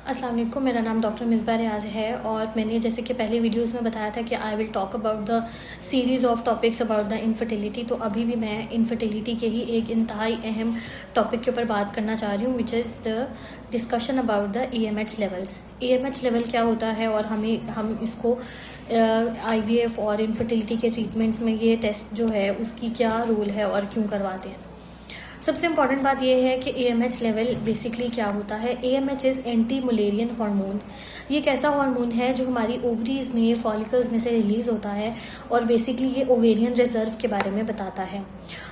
अस्सलाम वालेकुम, मेरा नाम डॉक्टर मिसबा रियाज है और मैंने जैसे कि पहले वीडियोस में बताया था कि I will talk about the series of topics about the infertility. तो अभी भी मैं इनफर्टिलिटी के ही एक इंतहाई अहम टॉपिक के ऊपर बात करना चाह रही हूँ, which is the discussion about the EMH levels. EMH level क्या होता है और हम इसको IVF और इनफर्टिलिटी के ट्रीटमेंट्स में ये टेस्ट जो है उसकी क्या रोल है और क्यों करवाते हैं। सबसे इम्पॉर्टेंट बात यह है कि AMH लेवल बेसिकली क्या होता है। AMH is anti Mullerian hormone. ये एक ऐसा हार्मोन है जो हमारी ओवरीज में, फॉलिकल्स में से रिलीज़ होता है और बेसिकली ये ओवेरियन रिजर्व के बारे में बताता है।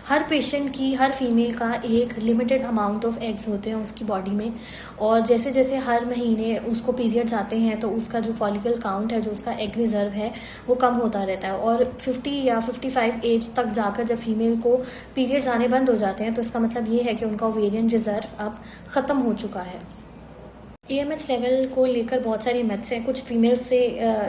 हर पेशेंट की, हर फीमेल का एक लिमिटेड अमाउंट ऑफ एग्स होते हैं उसकी बॉडी में, और जैसे जैसे हर महीने उसको पीरियड्स आते हैं तो उसका जो फॉलिकल काउंट है, जो उसका एग रिजर्व है, वो कम होता रहता है। और 50 या 55 एज तक जाकर जब फीमेल को पीरियड्स आने बंद हो जाते हैं तो इसका मतलब ये है कि उनका ओवेरियन रिजर्व अब ख़त्म हो चुका है। AMH लेवल को लेकर बहुत सारी मिथ्स हैं। कुछ फीमेल्स से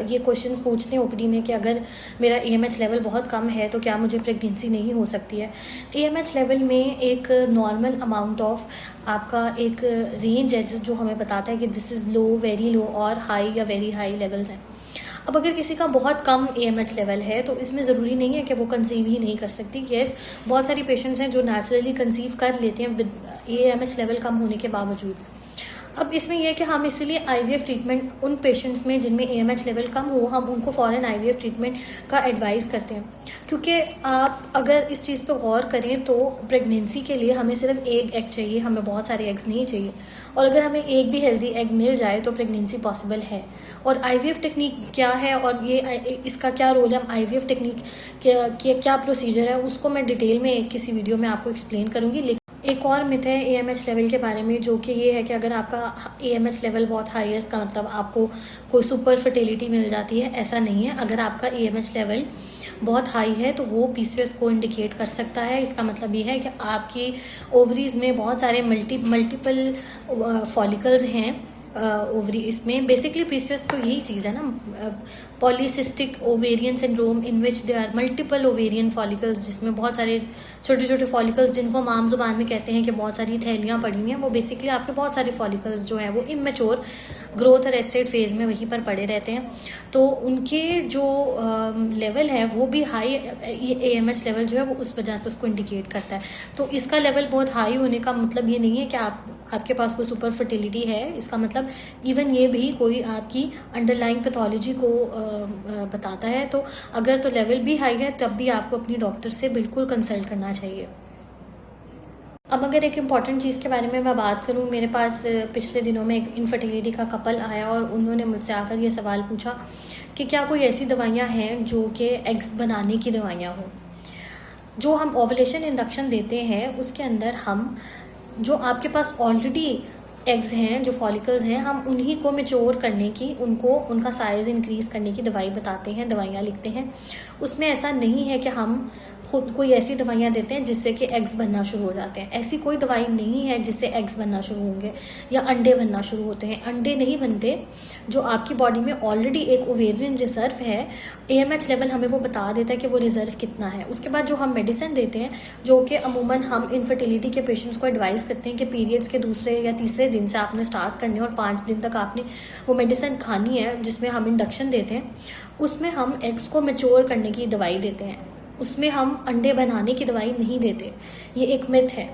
ये क्वेश्चंस पूछते हैं ओपीडी में कि अगर मेरा AMH लेवल बहुत कम है तो क्या मुझे प्रेगनेंसी नहीं हो सकती है। AMH लेवल में एक नॉर्मल अमाउंट ऑफ आपका एक रेंज है जो हमें बताता है कि this is low, very low और हाई या वेरी हाई लेवल्स हैं। अब अगर किसी का बहुत कम AMH लेवल है तो इसमें ज़रूरी नहीं है कि वो कंसीव ही नहीं कर सकती। येस, बहुत सारी पेशेंट्स हैं जो नेचुरली कंसीव कर लेते हैं विद AMH लेवल कम होने के बावजूद। अब इसमें यह है कि हम इसीलिए IVF ट्रीटमेंट उन पेशेंट्स में जिनमें AMH लेवल कम हो, हम उनको फ़ौरन IVF ट्रीटमेंट का एडवाइस करते हैं। क्योंकि आप अगर इस चीज़ पे गौर करें तो प्रेगनेंसी के लिए हमें सिर्फ एक एग चाहिए, हमें बहुत सारे एग्स नहीं चाहिए। और अगर हमें एक भी हेल्दी एग मिल जाए तो प्रेगनेंसी पॉसिबल है। और IVF टेक्निक क्या है और ये इसका क्या रोल है, हम IVF टेक्निक क्या प्रोसीजर है, उसको मैं डिटेल में किसी वीडियो में आपको एक्सप्लेन करूँगी। एक और मिथ है AMH लेवल के बारे में, जो कि ये है कि अगर आपका AMH लेवल बहुत हाई है इसका मतलब आपको कोई सुपर फर्टिलिटी मिल जाती है। ऐसा नहीं है। अगर आपका AMH लेवल बहुत हाई है तो वो PCOS को इंडिकेट कर सकता है। इसका मतलब ये है कि आपकी ओवरीज में बहुत सारे मल्टीपल फॉलिकल्स हैं ओवरी। इसमें बेसिकली PCOS तो यही चीज़ है ना, polycystic ovarian syndrome in which they are multiple ovarian follicles, जिसमें बहुत सारे छोटे छोटे फॉलिकल्स, जिनको हम आम जुबान में कहते हैं कि बहुत सारी थैलियाँ पड़ी हुई हैं, वो बेसिकली आपके बहुत सारे फॉलिकल्स जो हैं वो इमेच्योर ग्रोथ अरेस्टेड फेज में वहीं पर पड़े रहते हैं। तो उनके जो लेवल है वो भी हाई, AMH लेवल जो है वो उस वजह से उसको इंडिकेट करता है। तो इसका लेवल बहुत हाई होने का मतलब ये नहीं है कि आपके पास कोई सुपर फर्टिलिटी है। इसका मतलब इवन ये भी कोई आपकी अंडरलाइंग पैथोलॉजी को बताता है। तो अगर तो लेवल भी हाई है तब भी आपको अपनी डॉक्टर से बिल्कुल कंसल्ट करना चाहिए। अब अगर एक इम्पॉर्टेंट चीज़ के बारे में मैं बात करूं, मेरे पास पिछले दिनों में एक इनफर्टिलिटी का कपल आया और उन्होंने मुझसे आकर ये सवाल पूछा कि क्या कोई ऐसी दवाइयां हैं जो कि एग्स बनाने की दवाइयां हों। जो हम ओवुलेशन इंडक्शन देते हैं उसके अंदर हम जो आपके पास ऑलरेडी एग्स हैं, जो फॉलिकल्स हैं, हम उन्हीं को मैच्योर करने की, उनका साइज़ इंक्रीज़ करने की दवाई बताते हैं, दवाइयाँ लिखते हैं। उसमें ऐसा नहीं है कि हम खुद कोई ऐसी दवाइयाँ देते हैं जिससे कि एग्स बनना शुरू हो जाते हैं। ऐसी कोई दवाई नहीं है जिससे एग्स बनना शुरू होंगे या अंडे बनना शुरू होते हैं। अंडे नहीं बनते। जो आपकी बॉडी में ऑलरेडी एक ओवेरियन रिजर्व है, AMH लेवल हमें वो बता देता है कि वो रिजर्व कितना है। उसके बाद जो हम मेडिसिन देते हैं, जो कि अमूमन हम इनफर्टिलिटी के पेशेंट्स को एडवाइस करते हैं कि पीरियड्स के दूसरे या तीसरे दिन से आपने स्टार्ट करने और 5 दिन तक आपने वो मेडिसिन खानी है, जिसमें हम इंडक्शन देते हैं। उसमें हम एग्स को मैच्योर करने की दवाई देते हैं, उसमें हम अंडे बनाने की दवाई नहीं देते। ये एक मिथ है।